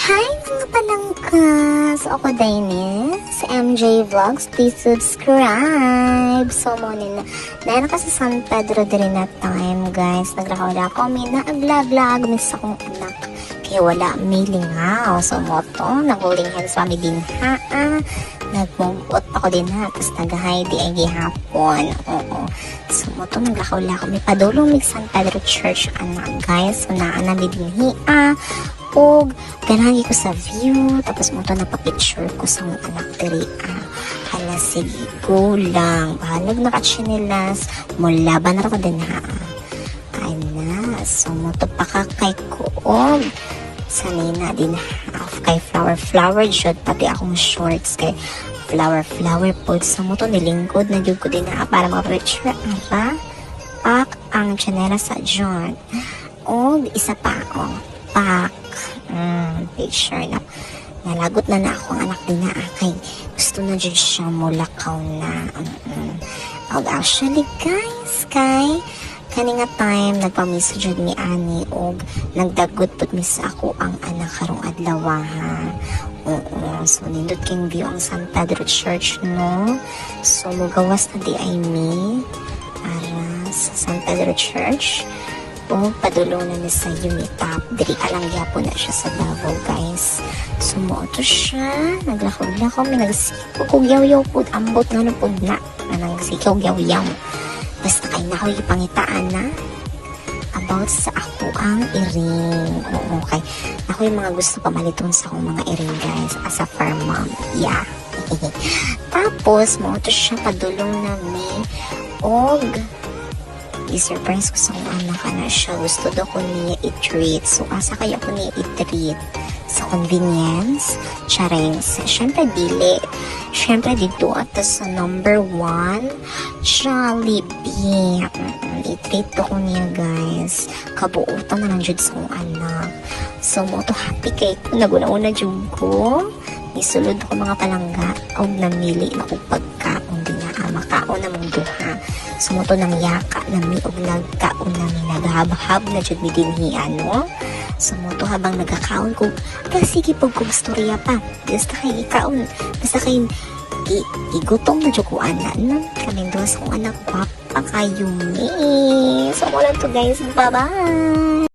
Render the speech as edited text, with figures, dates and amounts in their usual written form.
Hi mga palangkas! Ako Dainis sa MJ Vlogs. Please subscribe. So, muna na kasi San Pedro din na time, guys. Nagrahawala ko. May naaglag-lag. Miss akong anak. Kaya wala may lingaw. So, moto. Nag-holding hands kami din ha. Nagmumbot ako din ha. Tapos nag-hi di ay gihapon. Oo. So, moto. Nagrahawala ko. May padulong may San Pedro Church anak, guys. So, naanami din hiya. Og ganagi ko sa view, tapos mo to napapicture ko sa mga anak diri. Hala, sige, go lang. Bahalag na katsinilas. Mulaban na ako din ha. Ay na, so mo to pakakay ko. Og sanina din half kay flower jud pati akong shorts kay flower po. So mo to nilingkod na jud ko din ha para mapapicture. Apa? Pak ang chanela sa John. Og isa pa ako. Pak. Picture na nalagot na ako ang anak din na kay gusto na dyan siya mulakaw na actually guys kay kaninga time nagpamiso dyan mi ani og nagdagot put mis ako ang anak karong adlaw ha. Oo, so nindot king view ang San Pedro Church no, so mugawas na di ay mi para sa San Pedro Church. O padulong na ni sa Unitap. Diri alang yapon na siya sa Davao, guys. Sumuoto siya. Naglakaw-lakaw. May nagsikaw kong yaw-yaw po. Ambot nga po na. Nagsikaw yaw-yaw. Basta kay nakoy ipangitaan na about sa ako ang iring. Oo, okay. Ako yung mga gusto pamaliton sa akong mga iring, guys. As a farm mom. Yeah. Tapos, muuto siya padulong na may og i-surprise ko sa kong anak na siya. Gusto daw ko niya i-treat. So, asa kaya ko niya i-treat? Sa convenience? Charings. Siyempre, dili. Siyempre, dito at sa number 1, Jollibee. I-treat ko niya, guys. Kabuutan na lang dyan sa kong anak. So, mo to happy kay ko. Naguna-una dyan ko. Isulod ko mga palangga. O namili na ko pagkaon din na makaon na mong duha. So, mo to nang yaka na mi og nagkaon na mi naghahab-hab na dyan mi dinhi ano. So, mo to habang nagkakaon ko, sige po kong storya pa. Basta kay ikaon. Basta kay igutom na dyan ko anak. Kaming doon sa kong anak, wapa kayo mi. So, wala to guys. Bye-bye!